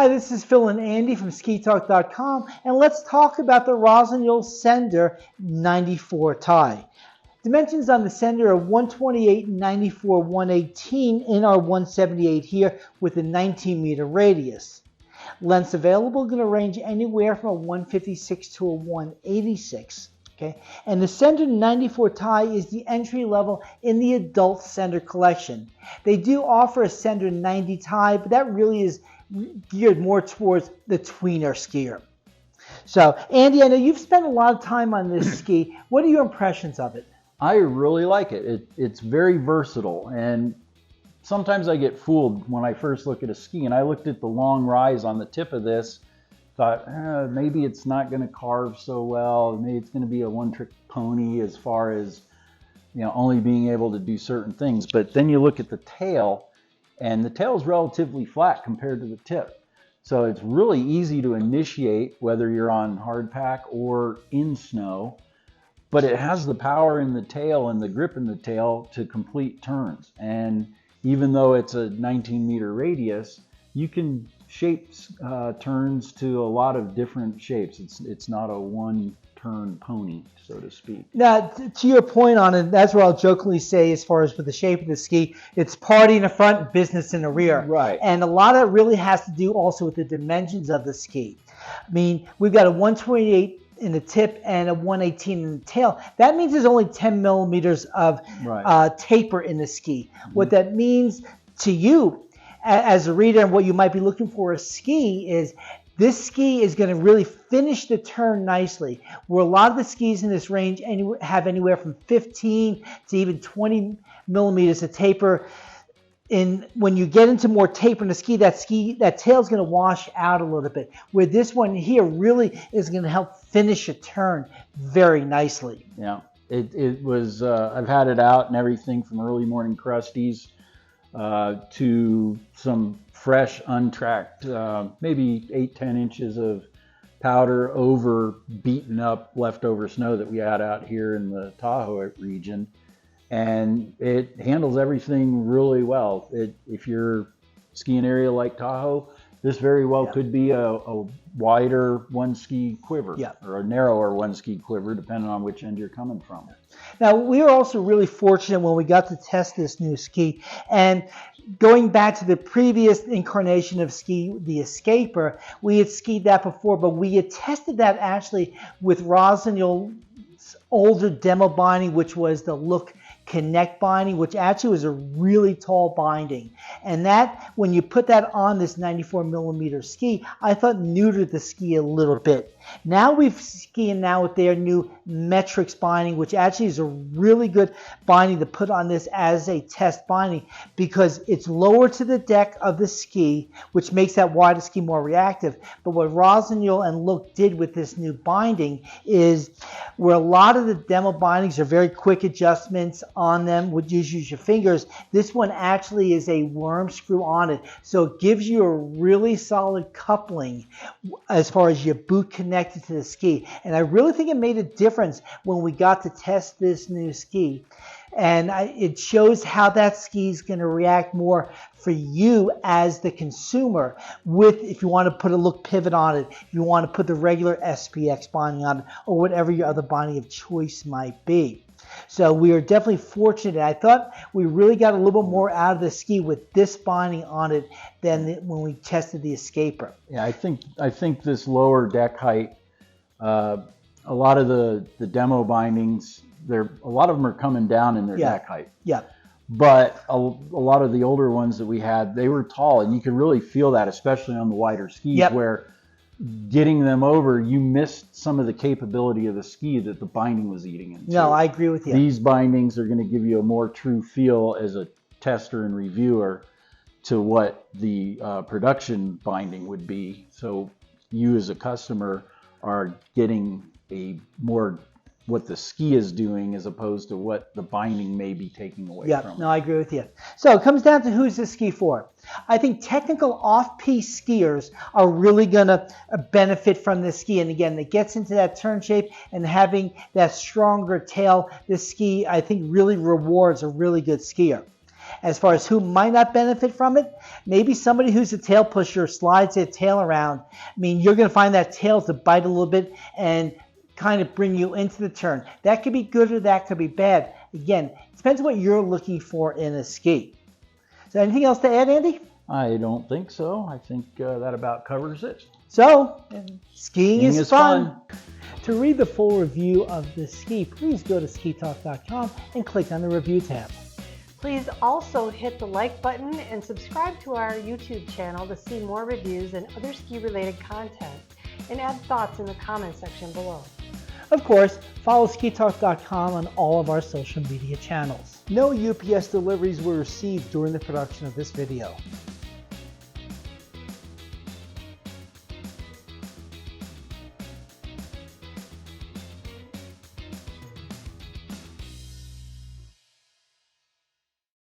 Hi, this is Phil and Andy from SkiTalk.com, and let's talk about the Rossignol Sender 94 tie. Dimensions on the Sender are 128, 94, 118 in our 178 here with a 19-meter radius. Lengths available going to range anywhere from a 156 to a 186. Okay, and the Sender 94 tie is the entry level in the adult Sender collection. They do offer a Sender 90 tie, but that really is geared more towards the tweener skier. So, Andy, I know you've spent a lot of time on this ski. What are your impressions of it? I really like it. It's very versatile, and sometimes I get fooled when I first look at a ski, and I looked at the long rise on the tip of this, thought maybe it's not going to carve so well, maybe it's going to be a one-trick pony as far as, you know, only being able to do certain things. But then you look at the tail, and the tail is relatively flat compared to the tip. So it's really easy to initiate whether you're on hardpack or in snow, but it has the power in the tail and the grip in the tail to complete turns. And even though it's a 19-meter radius, you can shape turns to a lot of different shapes. It's not a one-turn pony, so to speak. Now, to your point on it, that's what I'll jokingly say as far as with the shape of the ski. It's party in the front, business in the rear. Right. And a lot of it really has to do also with the dimensions of the ski. I mean, we've got a 128 in the tip and a 118 in the tail. That means there's only 10 millimeters of taper in the ski. What that means to you as a reader and what you might be looking for a ski is this ski is going to really finish the turn nicely, where a lot of the skis in this range have anywhere from 15 to even 20 millimeters of taper. When you get into more taper in the ski, that tail is going to wash out a little bit, where this one here really is going to help finish a turn very nicely. Yeah, it was, I've had it out and everything from early morning crusties to some fresh, untracked, maybe 8-10 inches of powder over beaten up leftover snow that we had out here in the Tahoe region. And it handles everything really well. If you're skiing area like Tahoe, this very well could be a wider one ski quiver or a narrower one ski quiver, depending on which end you're coming from. Now, we were also really fortunate when we got to test this new ski. And going back to the previous incarnation of ski, the Escaper, we had skied that before, but we had tested that actually with Rossignol's older demo binding, which was the Look Connect binding, which actually was a really tall binding. And that, when you put that on this 94 millimeter ski, I thought neutered the ski a little bit. Now we've skiing now with their new Metrics binding, which actually is a really good binding to put on this as a test binding, because it's lower to the deck of the ski, which makes that wider ski more reactive. But what Rossignol and Look did with this new binding is, where a lot of the demo bindings are very quick adjustments on them, would use your fingers, this one actually is a worm screw on it, so it gives you a really solid coupling as far as your boot connected to the ski. And I really think it made a difference when we got to test this new ski. And it shows how that ski is going to react more for you as the consumer, with if you want to put a Look pivot on it, if you want to put the regular SPX binding on it, or whatever your other binding of choice might be. So we are definitely fortunate. I thought we really got a little bit more out of the ski with this binding on it than when we tested the Escaper. Yeah, I think this lower deck height, a lot of the demo bindings, a lot of them are coming down in their deck height. Yeah. But a lot of the older ones that we had, they were tall, and you could really feel that, especially on the wider skis, where getting them over, you missed some of the capability of the ski that the binding was eating into. No, I agree with you. These bindings are going to give you a more true feel as a tester and reviewer to what the production binding would be. So you as a customer are getting a more what the ski is doing as opposed to what the binding may be taking away from it. No, I agree with you. So it comes down to who's this ski for. I think technical off-piste skiers are really going to benefit from this ski. And again, it gets into that turn shape and having that stronger tail. This ski, I think, really rewards a really good skier. As far as who might not benefit from it, maybe somebody who's a tail pusher slides their tail around. I mean, you're going to find that tail to bite a little bit and kind of bring you into the turn. That could be good or that could be bad. Again, it depends on what you're looking for in a ski. So anything else to add, Andy? I don't think so. I think that about covers it. So, skiing is fun. fun. To read the full review of this ski, please go to SkiTalk.com and click on the review tab. Please also hit the like button and subscribe to our YouTube channel to see more reviews and other ski-related content, and add thoughts in the comment section below. Of course, follow SkiTalk.com on all of our social media channels. No UPS deliveries were received during the production of this video.